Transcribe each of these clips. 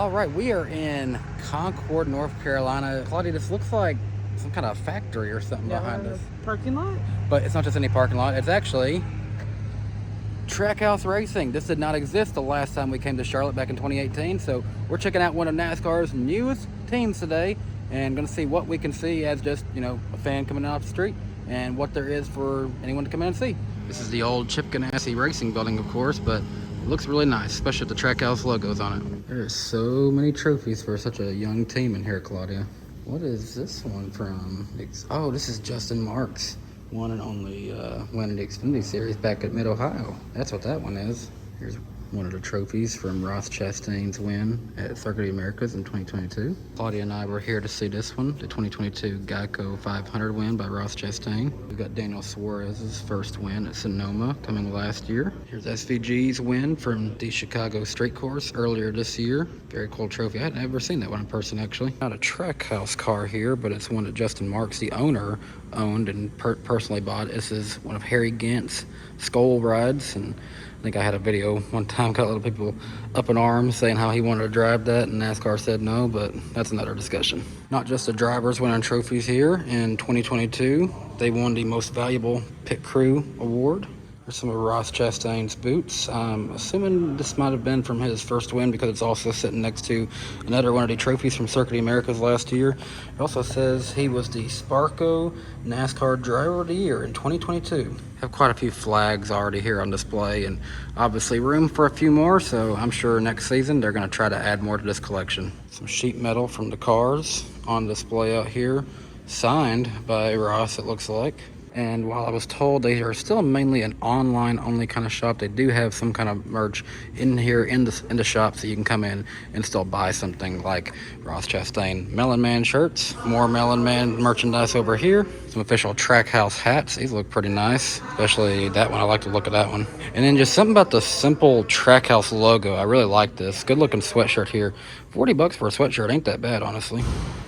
All right, we are in Concord, North Carolina. Claudia, this looks like some kind of factory or something behind us. Parking lot? But it's not just any parking lot. It's actually Trackhouse Racing. This did not exist the last time we came to Charlotte back in 2018. So we're checking out one of NASCAR's newest teams today and going to see what we can see as just, a fan coming out the street and what there is for anyone to come in and see. This is the old Chip Ganassi Racing building, of course, but it looks really nice, especially with the Trackhouse logos on it. There's so many trophies for such a young team in here, Claudia. What is this one from? Oh, this is Justin Marks. One and only win in the Xfinity Series back at Mid-Ohio. That's what that one is. Here's one of the trophies from Ross Chastain's win at Circuit of the Americas in 2022. Claudia and I were here to see this one, the 2022 Geico 500 win by Ross Chastain. We've got Daniel Suarez's first win at Sonoma coming last year. Here's SVG's win from the Chicago Street Course earlier this year. Very cool trophy. I had never seen that one in person, actually. Not a Trackhouse car here, but it's one that Justin Marks, the owner, owned and personally bought. This is one of Harry Gant's Skull rides, and I think I had a video one time, got a lot of people up in arms saying how he wanted to drive that, and NASCAR said no, but that's another discussion. Not just the drivers winning trophies here in 2022. They won the Most Valuable Pit Crew Award. There's some of Ross Chastain's boots. I'm assuming this might have been from his first win because it's also sitting next to another one of the trophies from Circuit of the Americas last year. It also says he was the Sparco NASCAR Driver of the Year in 2022. Have quite a few flags already here on display and obviously room for a few more, so I'm sure next season they're going to try to add more to this collection. Some sheet metal from the cars on display out here, signed by Ross, it looks like. And while I was told they are still mainly an online only kind of shop, they do have some kind of merch in here in the shop, so you can come in and still buy something like Ross Chastain Melon Man shirts, more Melon Man merchandise over here, some official Trackhouse hats. These look pretty nice, especially that one. I like to look at that one. And then just something about the simple Trackhouse logo. I really like this. Good looking sweatshirt here. $40 for a sweatshirt ain't that bad, honestly.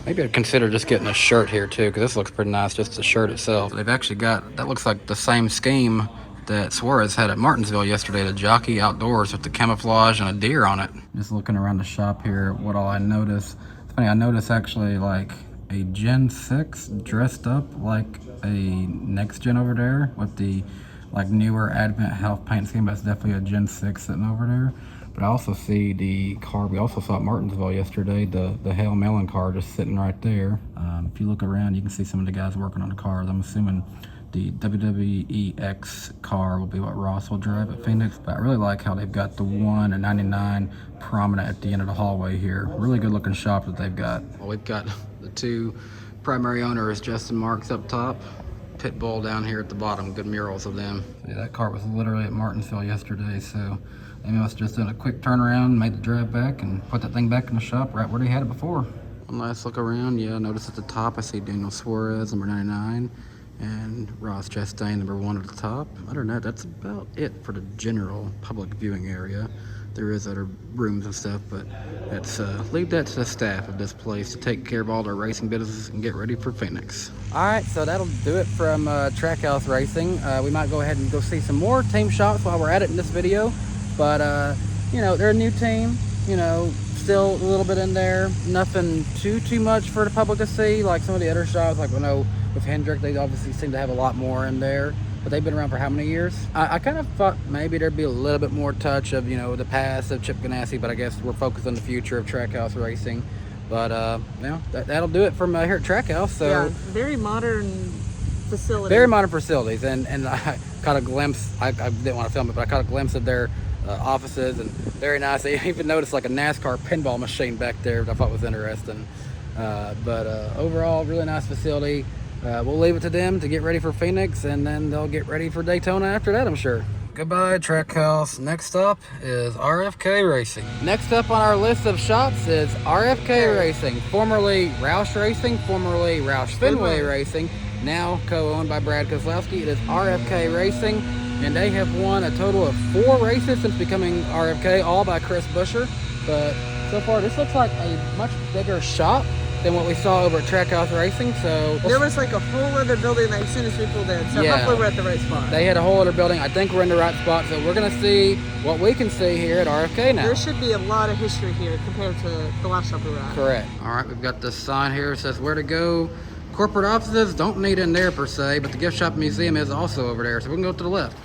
Maybe I'd consider just getting a shirt here too, because this looks pretty nice, just the shirt itself. They've actually got, that looks like the same scheme that Suarez had at Martinsville yesterday, the jockey outdoors with the camouflage and a deer on it. Just looking around the shop here, what all I noticed, it's funny, I noticed actually like a Gen 6 dressed up like a next gen over there with the like newer Advent Health paint scheme. That's definitely a Gen 6 sitting over there. But I also see the car we also saw at Martinsville yesterday, the Hail Melon car just sitting right there. If you look around, you can see some of the guys working on the cars. I'm assuming the WWEX car will be what Ross will drive at Phoenix. But I really like how they've got the 1 and 99 prominent at the end of the hallway here. Really good looking shop that they've got. Well, we've got the two primary owners, Justin Marks up top, Pitbull down here at the bottom. Good murals of them. Yeah, that car was literally at Martinsville yesterday, so they must have just done a quick turnaround, made the drive back, and put that thing back in the shop right where they had it before. One last look around. Yeah, notice at the top I see Daniel Suarez, number 99, and Ross Chastain, number 1 at the top. Other than that, that's about it for the general public viewing area. There is other rooms and stuff, but let's leave that to the staff of this place to take care of all their racing businesses and get ready for Phoenix. All right, so that'll do it from Trackhouse Racing. We might go ahead and go see some more team shops while we're at it in this video. But, they're a new team, still a little bit in there. Nothing too much for the public to see, like some of the other shops. Like, with Hendrick, they obviously seem to have a lot more in there. But they've been around for how many years? I kind of thought maybe there'd be a little bit more touch of, the past of Chip Ganassi, but I guess we're focused on the future of Trackhouse Racing. But, that'll do it from here at Trackhouse. So, yeah, very modern facility. Very modern facilities. And I caught a glimpse, I didn't want to film it, but I caught a glimpse of their offices, and very nice. I even noticed like a NASCAR pinball machine back there that I thought was interesting. But overall, really nice facility. We'll leave it to them to get ready for Phoenix, and then they'll get ready for Daytona after that, I'm sure. Goodbye, Trackhouse. Next up is RFK Racing. Next up on our list of shops is RFK Racing, formerly Roush Racing, formerly Roush Fenway Racing, now co-owned by Brad Kozlowski. It is RFK Racing, and they have won a total of 4 races since becoming RFK, all by Chris Buescher. But so far, this looks like a much bigger shop than what we saw over at Trackhouse Racing. So There was like a whole other building that as soon as we pulled in. So Yeah. hopefully we're at the right spot. they had a whole other building. I think we're in the right spot. So we're going to see what we can see here at RFK now. There should be a lot of history here compared to the last shop we were at. Correct. All right, we've got this sign here. It says where to go. Corporate offices don't need in there per se, but the gift shop museum is also over there. So we can go to the left.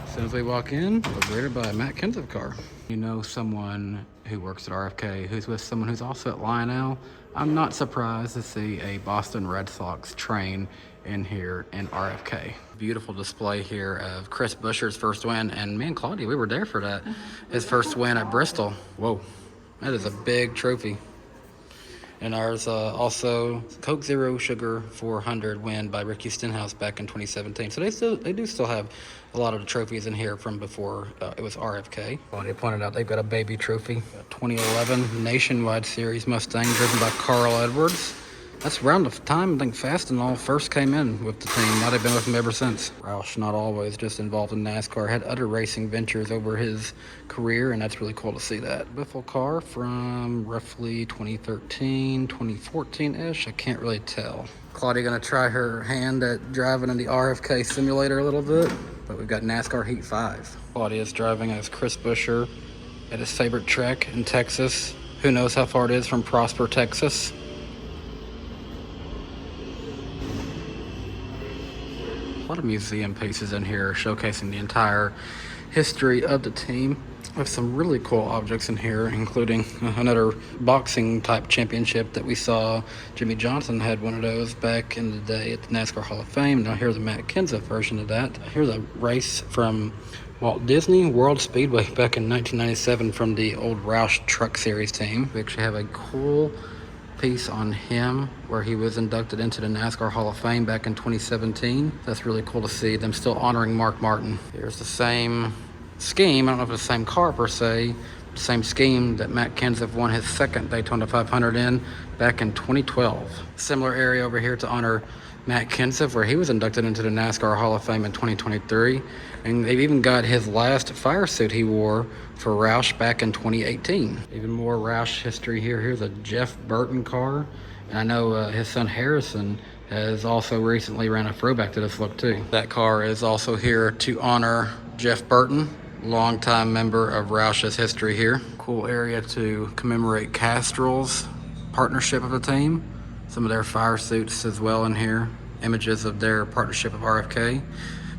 As soon as we walk in, we're greeted by a Matt Kenseth car. You know someone who works at RFK who's with someone who's also at Lionel. I'm not surprised to see a Boston Red Sox train in here in RFK. Beautiful display here of Chris Buescher's first win, and me and Claudia, we were there for that. His first win at Bristol. Whoa, that is a big trophy. And ours also Coke Zero Sugar 400 win by Ricky Stenhouse back in 2017. So they do still have a lot of the trophies in here from before it was RFK. Claudia pointed out they've got a baby trophy, a 2011 Nationwide Series Mustang driven by Carl Edwards. That's around the time I think Fast and all first came in with the team. Now they've been with him ever since. Roush, not always just involved in NASCAR, had other racing ventures over his career, and that's really cool to see that. Biffle car from roughly 2013, 2014-ish. I can't really tell. Claudia gonna try her hand at driving in the RFK simulator a little bit, but we've got NASCAR Heat 5. Claudia's driving as Chris Buescher at his favorite track in Texas. Who knows how far it is from Prosper, Texas. A lot of museum pieces in here showcasing the entire history of the team. With some really cool objects in here, including another boxing type championship that we saw. Jimmy Johnson had one of those back in the day at the NASCAR Hall of Fame. Now here's a Matt Kenseth version of that. Here's a race from Walt Disney World Speedway back in 1997 from the old Roush Truck Series team. We actually have a cool piece on him where he was inducted into the NASCAR Hall of Fame back in 2017. That's really cool to see them still honoring Mark Martin. Here's the same scheme. I don't know if it's the same car per se. The same scheme that Matt Kenseth won his second Daytona 500 in back in 2012. Similar area over here to honor Matt Kenseth where he was inducted into the NASCAR Hall of Fame in 2023. And they've even got his last fire suit he wore for Roush back in 2018. Even more Roush history here. Here's a Jeff Burton car. And I know his son Harrison has also recently ran a throwback to this look too. That car is also here to honor Jeff Burton, longtime member of Roush's history here. Cool area to commemorate Castrol's partnership of the team. Some of their fire suits as well in here. Images of their partnership of RFK.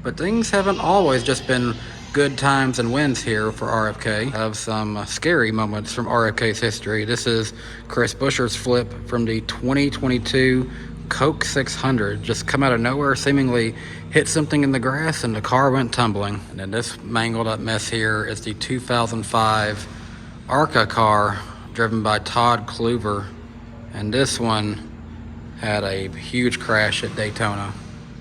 But things haven't always just been good times and wins here for RFK. I have some scary moments from RFK's history. This is Chris Buescher's flip from the 2022 Coke 600. Just come out of nowhere, seemingly hit something in the grass and the car went tumbling. And then this mangled up mess here is the 2005 ARCA car driven by Todd Kluver. And this one had a huge crash at Daytona.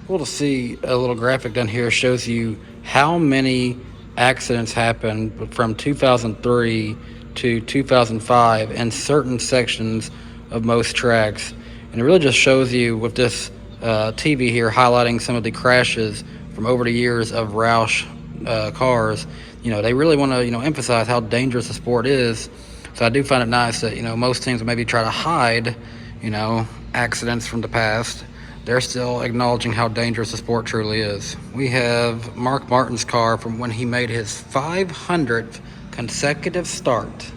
Cool to see a little graphic down here shows you how many accidents happened from 2003 to 2005 in certain sections of most tracks. And it really just shows you with this TV here highlighting some of the crashes from over the years of Roush cars. You know, they really want to, emphasize how dangerous the sport is. So I do find it nice that, most teams maybe try to hide, accidents from the past. They're still acknowledging how dangerous the sport truly is. We have Mark Martin's car from when he made his 500th consecutive start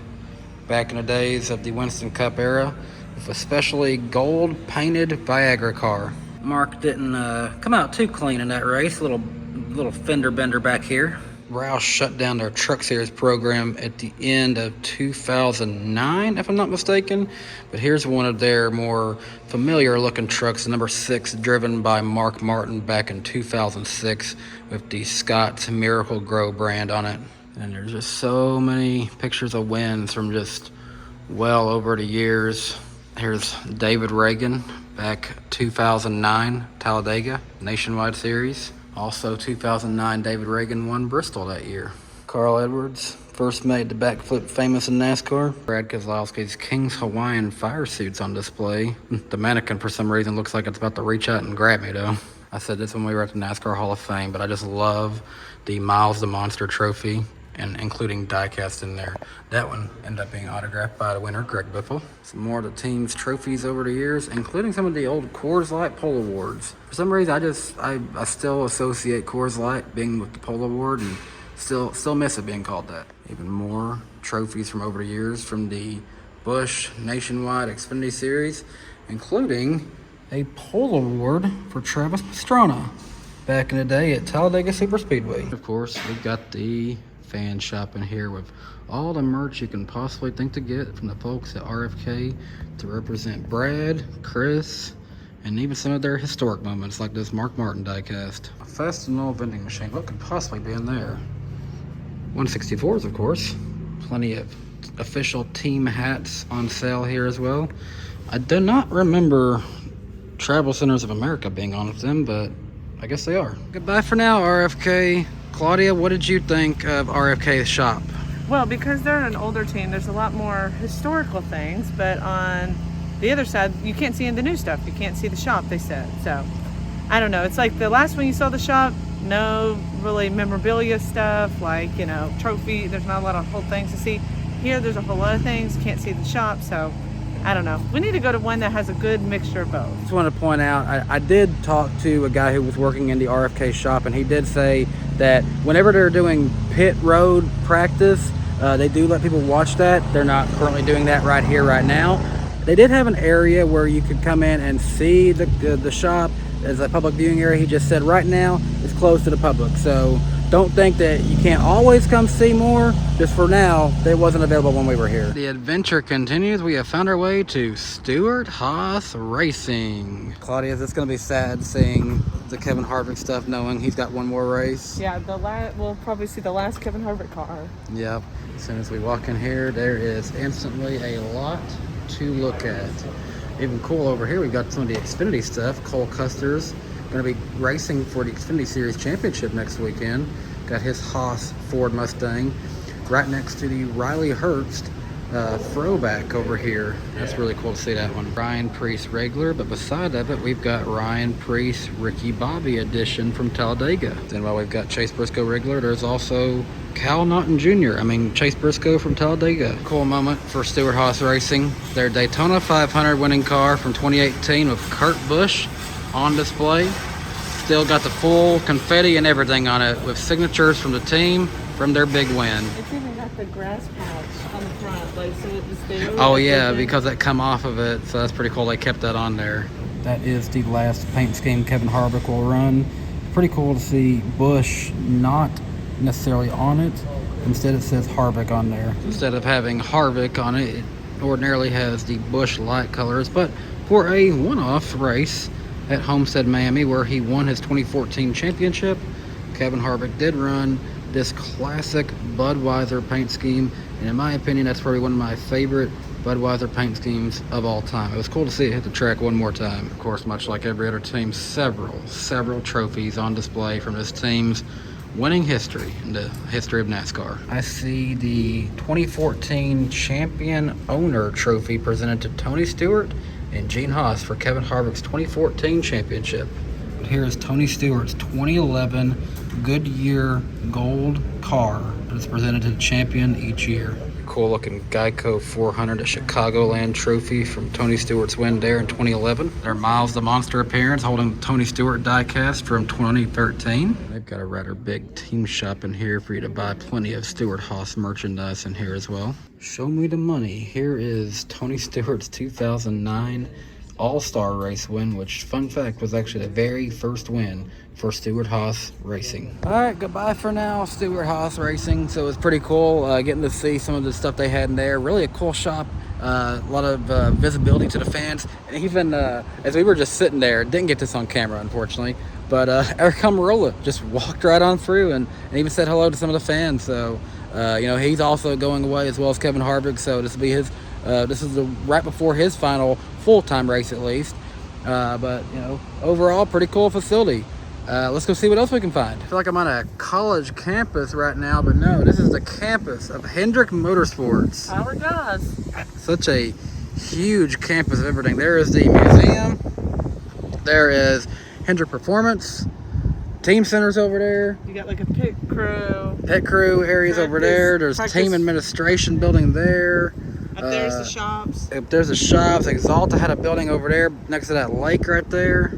back in the days of the Winston Cup era with a specially gold painted Viagra car. Mark didn't come out too clean in that race. Little fender bender back here. Roush shut down their Truck Series program at the end of 2009, if I'm not mistaken. But here's one of their more familiar looking trucks, the number 6, driven by Mark Martin back in 2006 with the Scott's Miracle Grow brand on it. And there's just so many pictures of wins from just well over the years. Here's David Reagan back 2009 Talladega Nationwide Series. Also 2009 David Reagan won Bristol that year. Carl Edwards first made the backflip famous in NASCAR. Brad Keselowski's King's Hawaiian fire suits on display. The mannequin for some reason looks like it's about to reach out and grab me though. I said this when we were at the NASCAR Hall of Fame, but I just love the Miles the Monster trophy and including diecast in there. That one ended up being autographed by the winner, Greg Biffle. Some more of the team's trophies over the years, including some of the old Coors Light Pole Awards. For some reason, I still associate Coors Light being with the Pole Award, and still miss it being called that. Even more trophies from over the years from the Busch Nationwide Xfinity Series, including a pole award for Travis Pastrana back in the day at Talladega Superspeedway. Of course, we've got the fan shop in here with all the merch you can possibly think to get from the folks at RFK to represent Brad, Chris, and even some of their historic moments like this Mark Martin diecast. A Fastenal vending machine. What could possibly be in there? 164s, of course. Plenty of official team hats on sale here as well. I do not remember Travel Centers of America being on with them, but I guess they are. Goodbye for now, RFK. Claudia, what did you think of RFK's shop? Well, because they're an older team, there's a lot more historical things, but on the other side, you can't see the new stuff. You can't see the shop, they said. So, I don't know. It's like the last one you saw the shop, no really memorabilia stuff, like, you know, trophy. There's not a lot of whole things to see. Here, there's a whole lot of things. You can't see the shop, so I don't know. We need to go to one that has a good mixture of both. Just want to point out, I did talk to a guy who was working in the RFK shop, and he did say that whenever they're doing pit road practice, they do let people watch that. They're not currently doing that right here, right now. They did have an area where you could come in and see the shop as a public viewing area. He just said right now it's closed to the public. So don't think that you can't always come see more. Just for now, it wasn't available when we were here. The adventure continues. We have found our way to Stewart-Haas Racing. Claudia, is this going to be sad seeing the Kevin Harvick stuff, knowing he's got one more race? Yeah, we'll probably see the last Kevin Harvick car. Yep. As soon as we walk in here, there is instantly a lot to look at. Even cool over here, we've got some of the Xfinity stuff. Cole Custer's going to be racing for the Xfinity Series Championship next weekend. Got his Haas Ford Mustang right next to the Riley Herbst throwback over here. That's really cool to see that one. Ryan Preece regular, but beside of it, we've got Ryan Preece Ricky Bobby edition from Talladega. Then while we've got Chase Briscoe regular, there's also Cal Naughton Jr. Chase Briscoe from Talladega. Cool moment for Stewart-Haas Racing. Their Daytona 500 winning car from 2018 with Kurt Busch on display. Still got the full confetti and everything on it with signatures from the team from their big win. It's even got the grass patch on the front, like so it was there. Oh yeah, because that come off of it, so that's pretty cool. They kept that on there. That is the last paint scheme Kevin Harvick will run. Pretty cool to see Busch not necessarily on it. Instead it says Harvick on there. Instead of having Harvick on it, it ordinarily has the Busch light colors, but for a one-off race at Homestead, Miami, where he won his 2014 championship, Kevin Harvick did run this classic Budweiser paint scheme, and in my opinion, that's probably one of my favorite Budweiser paint schemes of all time. It was cool to see it hit the track one more time. Of course, much like every other team, several trophies on display from this team's winning history in the history of NASCAR. I see the 2014 Champion Owner Trophy presented to Tony Stewart and Gene Haas for Kevin Harvick's 2014 championship. Here is Tony Stewart's 2011 Goodyear Gold car that's presented to the champion each year. Cool looking Geico 400 at Chicagoland trophy from Tony Stewart's win there in 2011. Their Miles the Monster appearance holding the Tony Stewart diecast from 2013. They've got a rather big team shop in here for you to buy plenty of Stewart-Haas merchandise in here as well. Show me the money. Here is Tony Stewart's 2009 All-Star race win, which, fun fact, was actually the very first win for Stewart-Haas Racing. All right, goodbye for now, Stewart-Haas Racing. So it was pretty cool getting to see some of the stuff they had in there. Really a cool shop. A lot of visibility to the fans. And even as we were just sitting there, didn't get this on camera, unfortunately, but Eric Almirola just walked right on through and even said hello to some of the fans. So, he's also going away as well as Kevin Harvick. So this will be his, this is right before his final full-time race at least. But, overall, pretty cool facility. Let's go see what else we can find. I feel like I'm on a college campus right now, but no, this is the campus of Hendrick Motorsports. Howard does. Such a huge campus of everything. There is the museum. There is Hendrick Performance, team centers over there. You got like a pit crew. Pit crew areas over there. There's practice. team administration building there. Up there's the shops. Up there's the shops. Exalta had a building over there next to that lake right there.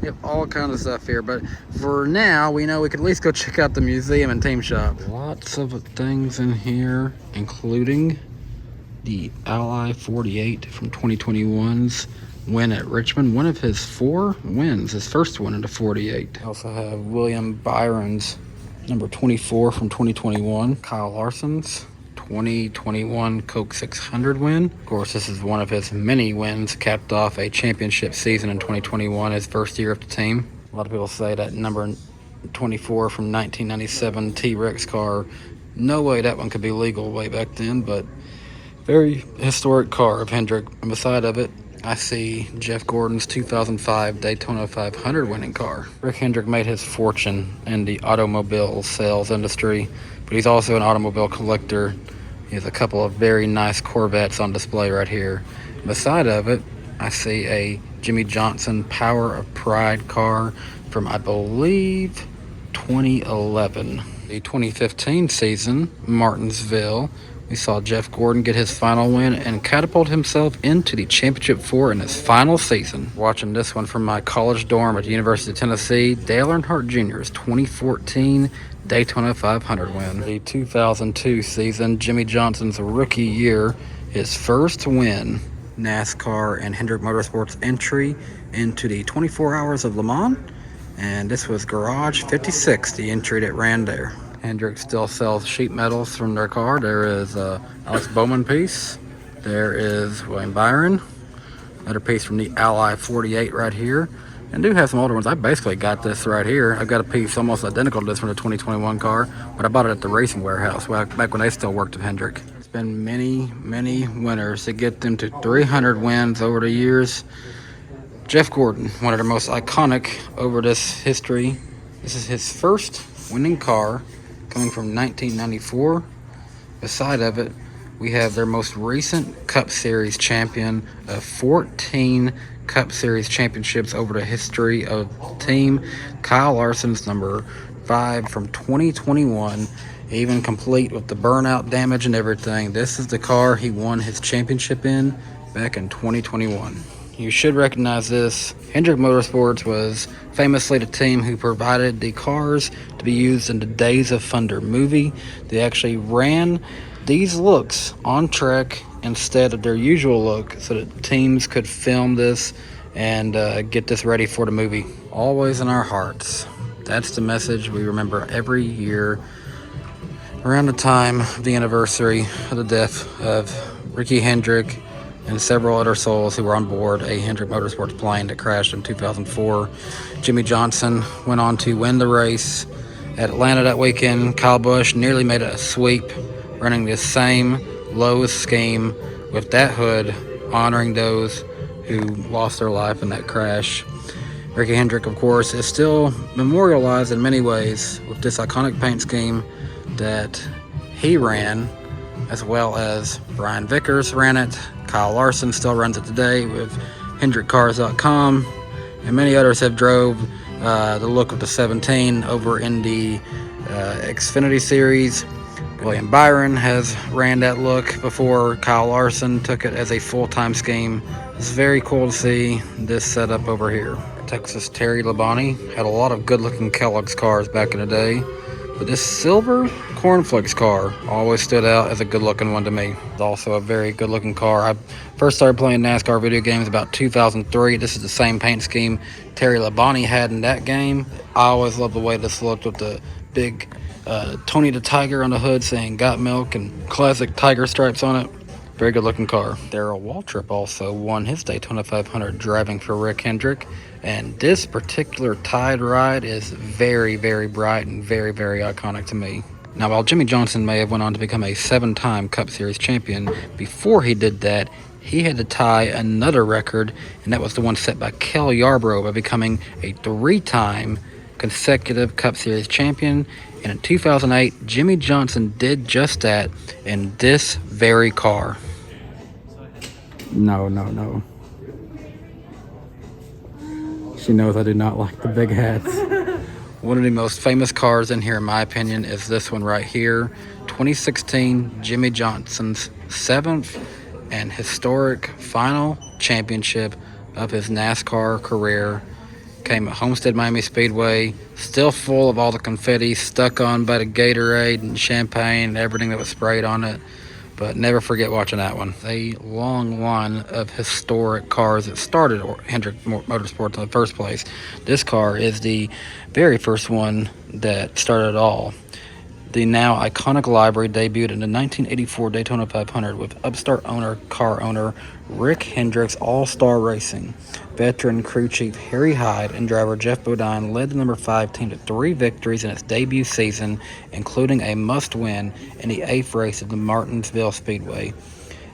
Yep, all kinds of stuff here. But for now, we know we can at least go check out the museum and team shop. Lots of things in here, including the Ally 48 from 2021's win at Richmond. One of his 4 wins, his first one into 48. We also have William Byron's number 24 from 2021. Kyle Larson's 2021 Coke 600 win. Of course, this is one of his many wins, capped off a championship season in 2021, his first year of the team. A lot of people say that number 24 from 1997 T-Rex car, no way that one could be legal way back then, but very historic car of Hendrick. And beside of it, I see Jeff Gordon's 2005 Daytona 500 winning car. Rick Hendrick made his fortune in the automobile sales industry, but he's also an automobile collector. He has a couple of very nice Corvettes on display right here. Beside of it, I see a Jimmy Johnson Power of Pride car from, I believe, 2011. The 2015 season, Martinsville, we saw Jeff Gordon get his final win and catapult himself into the Championship 4 in his final season. Watching this one from my college dorm at the University of Tennessee, Dale Earnhardt Jr.'s 2014 Daytona 500 win. The 2002 season, Jimmy Johnson's rookie year, his first win, NASCAR and Hendrick Motorsports entry into the 24 Hours of Le Mans, and this was Garage 56, the entry that ran there. Hendrick still sells sheet metals from their car. There is Alex Bowman piece. There is William Byron. Another piece from the Ally 48 right here. And do have some older ones. I basically got this right here. I've got a piece almost identical to this from the 2021 car, but I bought it at the Racing Warehouse back when they still worked at Hendrick. It's been many, many winners to get them to 300 wins over the years. Jeff Gordon, one of the most iconic over this history. This is his first winning car, coming from 1994. Beside of it, we have their most recent Cup Series champion of 14 Cup Series championships over the history of the team. Kyle Larson's number 5 from 2021, even complete with the burnout damage and everything. This is the car he won his championship in back in 2021. You should recognize this. Hendrick Motorsports was famously the team who provided the cars to be used in the Days of Thunder movie. They actually ran these looks on track instead of their usual look so that teams could film this and get this ready for the movie. Always in our hearts. That's the message we remember every year around the time of the anniversary of the death of Ricky Hendrick and several other souls who were on board a Hendrick Motorsports plane that crashed in 2004. Jimmy Johnson went on to win the race at Atlanta that weekend. Kyle Busch nearly made a sweep, running the same Lowe's scheme with that hood, honoring those who lost their life in that crash. Ricky Hendrick, of course, is still memorialized in many ways with this iconic paint scheme that he ran, as well as Brian Vickers ran it. Kyle Larson still runs it today with HendrickCars.com, and many others have drove the look of the 17 over in the Xfinity Series. William Byron has ran that look before Kyle Larson took it as a full-time scheme. It's very cool to see this setup over here. Texas Terry Labonte had a lot of good-looking Kellogg's cars back in the day, but this silver cornflakes car always stood out as a good-looking one to me. It's also a very good-looking car. I first started playing NASCAR video games about 2003. This is the same paint scheme Terry Labonte had in that game. I always loved the way this looked with the big Tony the Tiger on the hood saying "Got Milk" and classic tiger stripes on it. Very good-looking car. Darrell Waltrip also won his Daytona 500 driving for Rick Hendrick, and this particular Tide ride is very, very bright and very, very iconic to me. Now, while Jimmy Johnson may have went on to become a 7-time Cup Series champion, before he did that, he had to tie another record, and that was the one set by Kel Yarbrough by becoming a 3-time consecutive Cup Series champion. And in 2008, Jimmy Johnson did just that in this very car. No. She knows I do not like the big hats. One of the most famous cars in here, in my opinion, is this one right here. 2016 Jimmy Johnson's 7th and historic final championship of his NASCAR career. Came at Homestead Miami Speedway, still full of all the confetti stuck on by the Gatorade and champagne and everything that was sprayed on it. But never forget watching that one. A long line of historic cars that started Hendrick Motorsports in the first place. This car is the very first one that started it all. The now iconic livery debuted in the 1984 Daytona 500 with upstart car owner Rick Hendrick's All-Star Racing. Veteran crew chief Harry Hyde and driver Jeff Bodine led the number 5 team to 3 victories in its debut season, including a must-win in the 8th race of the Martinsville Speedway.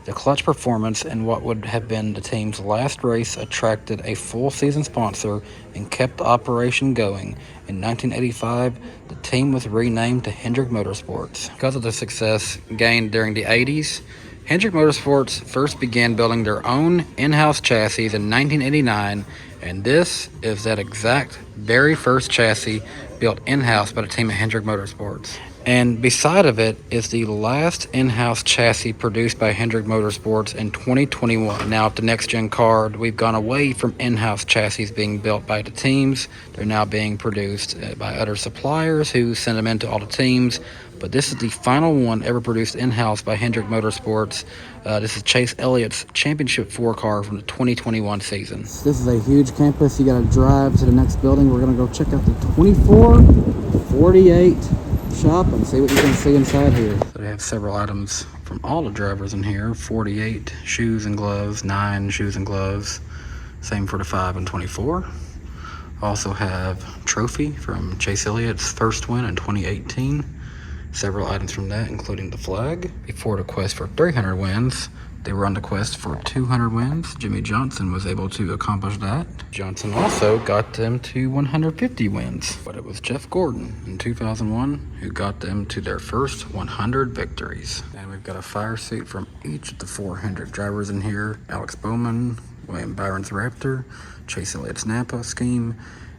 The clutch performance in what would have been the team's last race attracted a full-season sponsor and kept the operation going. In 1985, the team was renamed to Hendrick Motorsports. Because of the success gained during the 80s, Hendrick Motorsports first began building their own in-house chassis in 1989, and this is that exact very first chassis built in-house by the team at Hendrick Motorsports. And beside of it is the last in-house chassis produced by Hendrick Motorsports in 2021. Now at the next gen card, we've gone away from in-house chassis being built by the teams. They're now being produced by other suppliers who send them into all the teams. But this is the final one ever produced in-house by Hendrick Motorsports. This is Chase Elliott's Championship 4 car from the 2021 season. This is a huge campus. You got to drive to the next building. We're going to go check out the 2448 shop and see what you can see inside here. So they have several items from all the drivers in here. 48 shoes and gloves, 9 shoes and gloves. Same for the 5 and 24. Also have trophy from Chase Elliott's first win in 2018. Several items from that, including the flag. Before the quest for 300 wins, they were on the quest for 200 wins. Jimmy Johnson was able to accomplish that. Johnson also got them to 150 wins, but it was Jeff Gordon in 2001 who got them to their first 100 victories. And we've got a fire suit from each of the 400 drivers in here. Alex Bowman, William Byron's Raptor, Chase Elliott's Napa scheme,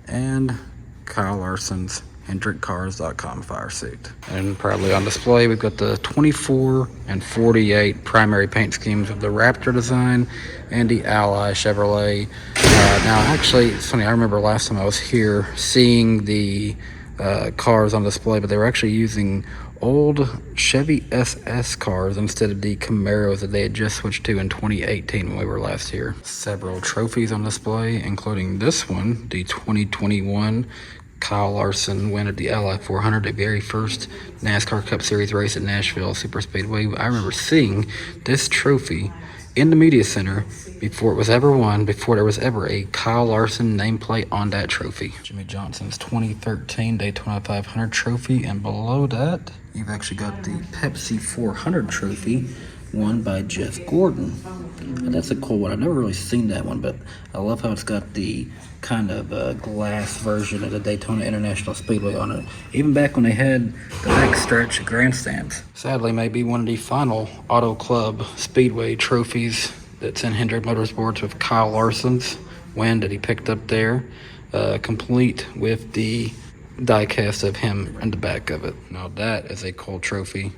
and Kyle Larson's HendrickCars.com fire suit. And probably on display, we've got the 24 and 48 primary paint schemes of the Raptor design and the Ally Chevrolet. Now, actually, it's funny, I remember last time I was here seeing the cars on display, but they were actually using old Chevy SS cars instead of the Camaros that they had just switched to in 2018 when we were last here. Several trophies on display, including this one, the 2021 Kyle Larson win at the Ally 400, the very first NASCAR Cup Series race at Nashville Superspeedway. I remember seeing this trophy in the media center before it was ever won, before there was ever a Kyle Larson nameplate on that trophy. Jimmy Johnson's 2013 Daytona 500 trophy, and below that, you've actually got the Pepsi 400 trophy won by Jeff Gordon. And that's a cool one. I've never really seen that one, but I love how it's got the kind of glass version of the Daytona International Speedway on it. Even back when they had the backstretch grandstands. Sadly, maybe one of the final Auto Club Speedway trophies that's in Hendrick Motorsports with Kyle Larson's win that he picked up there, complete with the die-cast of him in the back of it. Now that is a cool trophy.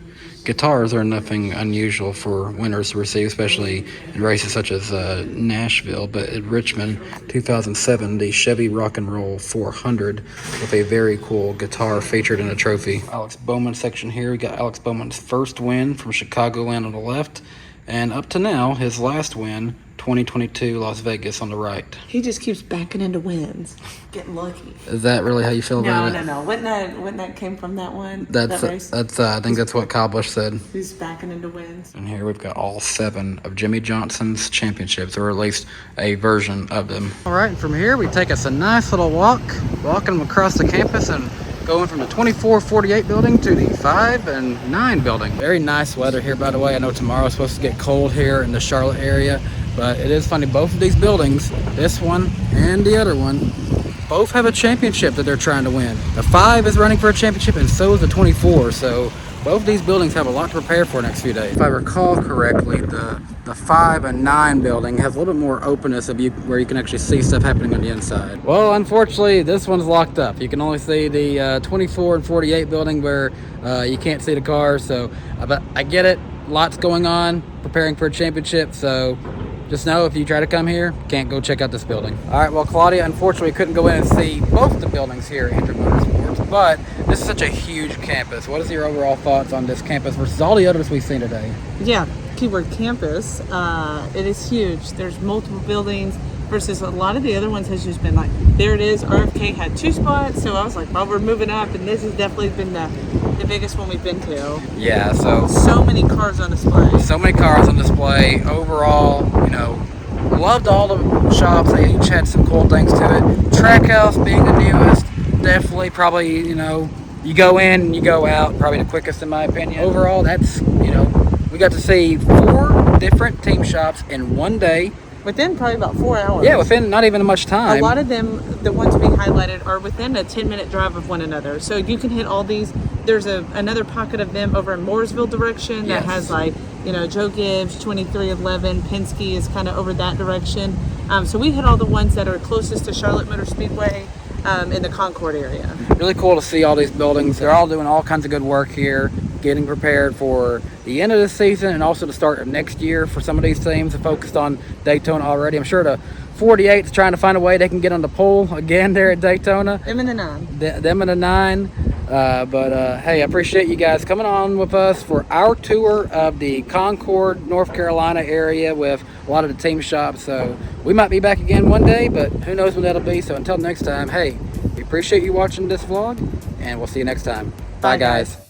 Guitars are nothing unusual for winners to receive, especially in races such as Nashville, but at Richmond 2007, the Chevy Rock and Roll 400 with a very cool guitar featured in a trophy. Alex Bowman section here, we got Alex Bowman's first win from Chicagoland on the left, and up to now, his last win, 2022 Las Vegas on the right. He just keeps backing into wins, getting lucky. Is that really how you feel about it? No. Wouldn't that came from that one? That's I think that's what Kyle Busch said. He's backing into wins. And here we've got all 7 of Jimmy Johnson's championships, or at least a version of them. All right, and from here we take us a nice little walking across the campus and going from the 2448 building to the 5 and 9 building. Very nice weather here, by the way. I know tomorrow's supposed to get cold here in the Charlotte area, but it is funny, both of these buildings, this one and the other one, both have a championship that they're trying to win. The 5 is running for a championship, and so is the 24, so both of these buildings have a lot to prepare for next few days. If I recall correctly, the the 5 and 9 building has a little bit more openness of you where you can actually see stuff happening on the inside. Well, unfortunately, this one's locked up. You can only see the 24 and 48 building where you can't see the cars. So, but I get it. Lots going on, preparing for a championship. So just know if you try to come here, can't go check out this building. All right, well, Claudia, unfortunately, couldn't go in and see both the buildings here at Hendrick Motorsports, but this is such a huge campus. What is your overall thoughts on this campus versus all the others we've seen today? Yeah, keyword campus. It is huge. There's multiple buildings versus a lot of the other ones has just been like, there it is. RFK had 2 spots, so I was like, well, we're moving up, and this has definitely been the biggest one we've been to. Yeah, so many cars on display. So many cars on display. Overall, you know, loved all the shops. They each had some cool things to it. Trackhouse being the newest, definitely probably, you know, you go in and you go out, probably the quickest in my opinion. Overall, that's, you know, we got to see 4 different team shops in one day. Within probably about 4 hours. Yeah, within not even much time. A lot of them, the ones being highlighted, are within a 10-minute drive of one another. So you can hit all these. There's another pocket of them over in Mooresville direction that has, like, you know, Joe Gibbs, 2311, Penske is kind of over that direction. So we hit all the ones that are closest to Charlotte Motor Speedway in the Concord area. Really cool to see all these buildings. They're all doing all kinds of good work here, getting prepared for the end of the season and also the start of next year for some of these teams. Are focused on Daytona already. I'm sure the 48 is trying to find a way they can get on the pole again there at Daytona. Them and the 9. Them and the 9. But hey, I appreciate you guys coming on with us for our tour of the Concord, North Carolina area with a lot of the team shops. So we might be back again one day, but who knows when that'll be. So until next time, hey, we appreciate you watching this vlog, and we'll see you next time. Bye guys.